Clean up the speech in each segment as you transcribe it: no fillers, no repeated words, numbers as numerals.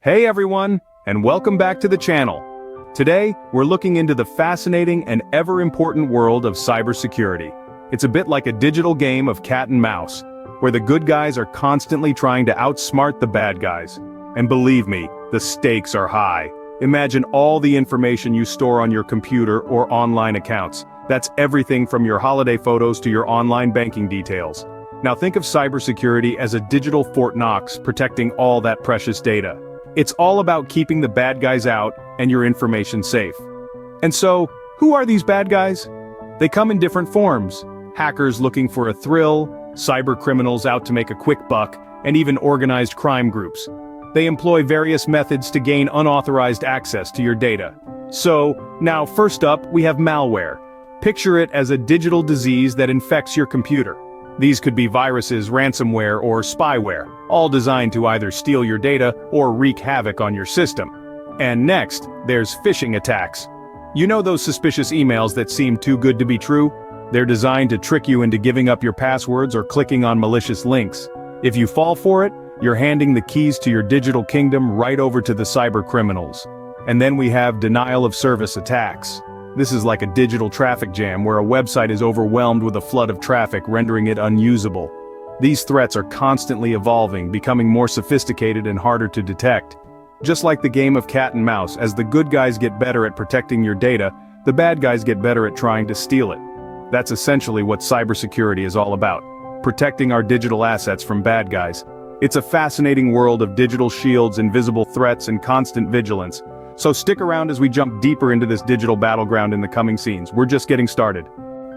Hey everyone, and welcome back to the channel. Today, we're looking into the fascinating and ever-important world of cybersecurity. It's a bit like a digital game of cat and mouse, where the good guys are constantly trying to outsmart the bad guys. And believe me, the stakes are high. Imagine all the information you store on your computer or online accounts. That's everything from your holiday photos to your online banking details. Now think of cybersecurity as a digital Fort Knox protecting all that precious data. It's all about keeping the bad guys out and your information safe. And so, who are these bad guys? They come in different forms. Hackers looking for a thrill, cyber criminals out to make a quick buck, and even organized crime groups. They employ various methods to gain unauthorized access to your data. So, now first up, we have malware. Picture it as a digital disease that infects your computer. These could be viruses, ransomware, or spyware, all designed to either steal your data or wreak havoc on your system. And next, there's phishing attacks. You know those suspicious emails that seem too good to be true? They're designed to trick you into giving up your passwords or clicking on malicious links. If you fall for it, you're handing the keys to your digital kingdom right over to the cyber criminals. And then we have denial of service attacks. This is like a digital traffic jam where a website is overwhelmed with a flood of traffic, rendering it unusable. These threats are constantly evolving, becoming more sophisticated and harder to detect. Just like the game of cat and mouse, as the good guys get better at protecting your data, the bad guys get better at trying to steal it. That's essentially what cybersecurity is all about, protecting our digital assets from bad guys. It's a fascinating world of digital shields, invisible threats, and constant vigilance. So stick around as we jump deeper into this digital battleground in the coming scenes. We're just getting started.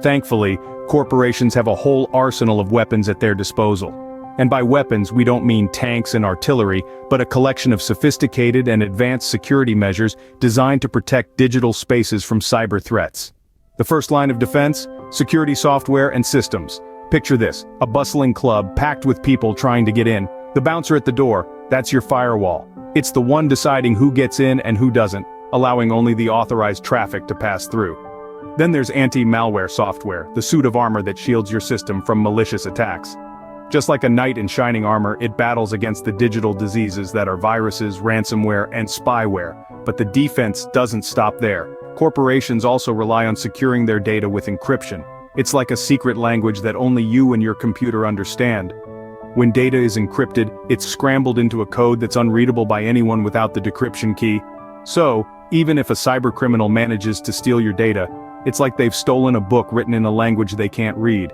Thankfully, corporations have a whole arsenal of weapons at their disposal. And by weapons, we don't mean tanks and artillery, but a collection of sophisticated and advanced security measures designed to protect digital spaces from cyber threats. The first line of defense: security software and systems. Picture this, a bustling club packed with people trying to get in. The bouncer at the door, that's your firewall. It's the one deciding who gets in and who doesn't, allowing only the authorized traffic to pass through. Then there's anti-malware software, the suit of armor that shields your system from malicious attacks. Just like a knight in shining armor, it battles against the digital diseases that are viruses, ransomware, and spyware. But the defense doesn't stop there. Corporations also rely on securing their data with encryption. It's like a secret language that only you and your computer understand. When data is encrypted, it's scrambled into a code that's unreadable by anyone without the decryption key. So, even if a cybercriminal manages to steal your data, it's like they've stolen a book written in a language they can't read.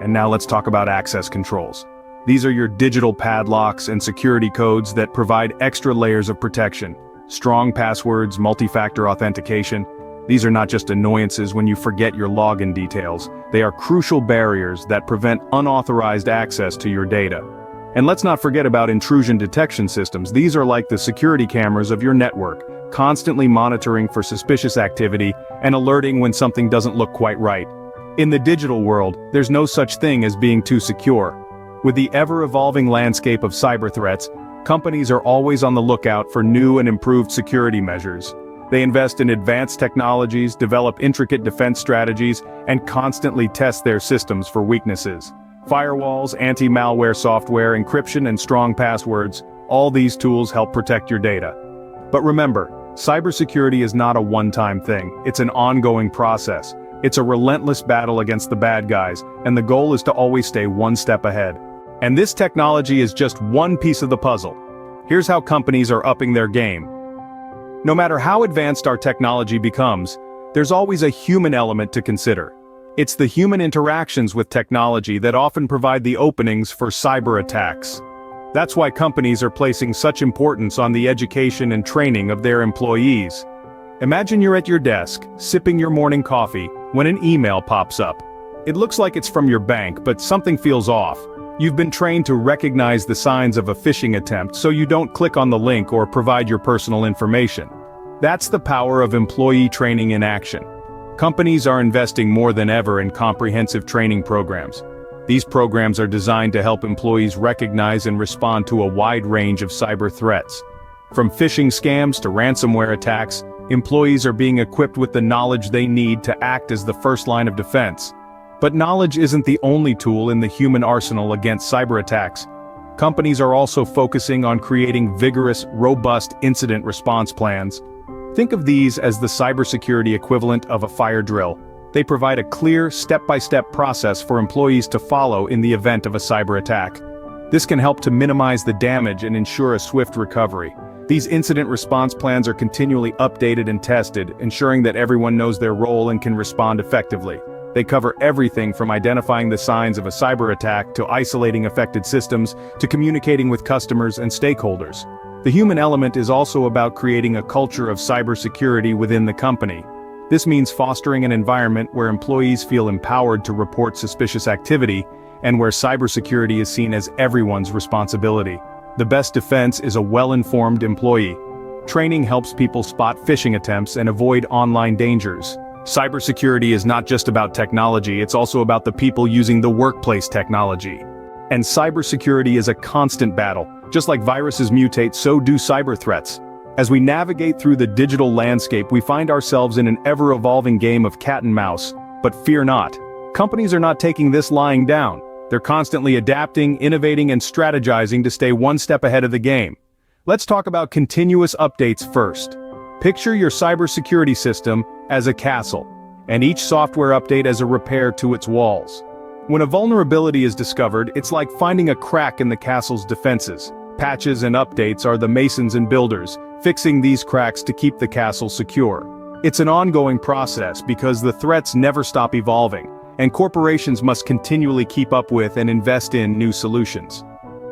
And now let's talk about access controls. These are your digital padlocks and security codes that provide extra layers of protection. Strong passwords, multi-factor authentication. These are not just annoyances when you forget your login details. They are crucial barriers that prevent unauthorized access to your data. And let's not forget about intrusion detection systems. These are like the security cameras of your network, constantly monitoring for suspicious activity and alerting when something doesn't look quite right. In the digital world, there's no such thing as being too secure. With the ever-evolving landscape of cyber threats, companies are always on the lookout for new and improved security measures. They invest in advanced technologies, develop intricate defense strategies, and constantly test their systems for weaknesses. Firewalls, anti-malware software, encryption, and strong passwords, all these tools help protect your data. But remember, cybersecurity is not a one-time thing. It's an ongoing process. It's a relentless battle against the bad guys, and the goal is to always stay one step ahead. And this technology is just one piece of the puzzle. Here's how companies are upping their game. No matter how advanced our technology becomes, there's always a human element to consider. It's the human interactions with technology that often provide the openings for cyber attacks. That's why companies are placing such importance on the education and training of their employees. Imagine you're at your desk, sipping your morning coffee, when an email pops up. It looks like it's from your bank, but something feels off. You've been trained to recognize the signs of a phishing attempt, so you don't click on the link or provide your personal information. That's the power of employee training in action. Companies are investing more than ever in comprehensive training programs. These programs are designed to help employees recognize and respond to a wide range of cyber threats. From phishing scams to ransomware attacks, employees are being equipped with the knowledge they need to act as the first line of defense. But knowledge isn't the only tool in the human arsenal against cyber attacks. Companies are also focusing on creating vigorous, robust incident response plans. Think of these as the cybersecurity equivalent of a fire drill. They provide a clear, step-by-step process for employees to follow in the event of a cyber attack. This can help to minimize the damage and ensure a swift recovery. These incident response plans are continually updated and tested, ensuring that everyone knows their role and can respond effectively. They cover everything from identifying the signs of a cyber attack to isolating affected systems to communicating with customers and stakeholders. The human element is also about creating a culture of cybersecurity within the company. This means fostering an environment where employees feel empowered to report suspicious activity and where cybersecurity is seen as everyone's responsibility. The best defense is a well-informed employee. Training helps people spot phishing attempts and avoid online dangers. Cybersecurity is not just about technology, it's also about the people using the workplace technology. And cybersecurity is a constant battle. Just like viruses mutate, so do cyber threats. As we navigate through the digital landscape, we find ourselves in an ever-evolving game of cat and mouse. But fear not. Companies are not taking this lying down. They're constantly adapting, innovating, and strategizing to stay one step ahead of the game. Let's talk about continuous updates first. Picture your cybersecurity system as a castle, and each software update as a repair to its walls. When a vulnerability is discovered, it's like finding a crack in the castle's defenses. Patches and updates are the masons and builders, fixing these cracks to keep the castle secure. It's an ongoing process because the threats never stop evolving, and corporations must continually keep up with and invest in new solutions.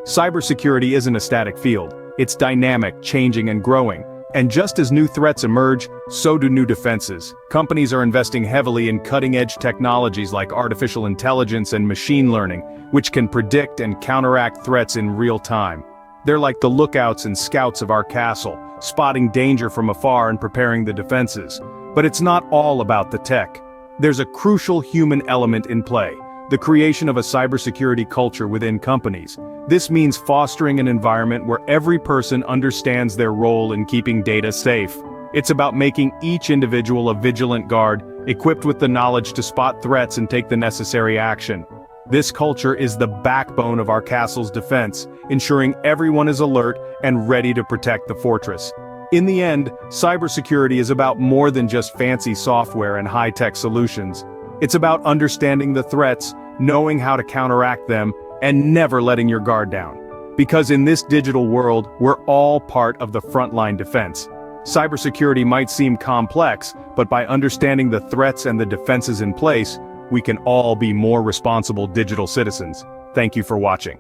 Cybersecurity isn't a static field, it's dynamic, changing, and growing. And just as new threats emerge, so do new defenses. Companies are investing heavily in cutting-edge technologies like artificial intelligence and machine learning, which can predict and counteract threats in real time. They're like the lookouts and scouts of our castle, spotting danger from afar and preparing the defenses. But it's not all about the tech. There's a crucial human element in play: the creation of a cybersecurity culture within companies. This means fostering an environment where every person understands their role in keeping data safe. It's about making each individual a vigilant guard, equipped with the knowledge to spot threats and take the necessary action. This culture is the backbone of our castle's defense, ensuring everyone is alert and ready to protect the fortress. In the end, cybersecurity is about more than just fancy software and high-tech solutions. It's about understanding the threats, knowing how to counteract them, and never letting your guard down. Because in this digital world, we're all part of the frontline defense. Cybersecurity might seem complex, but by understanding the threats and the defenses in place, we can all be more responsible digital citizens. Thank you for watching.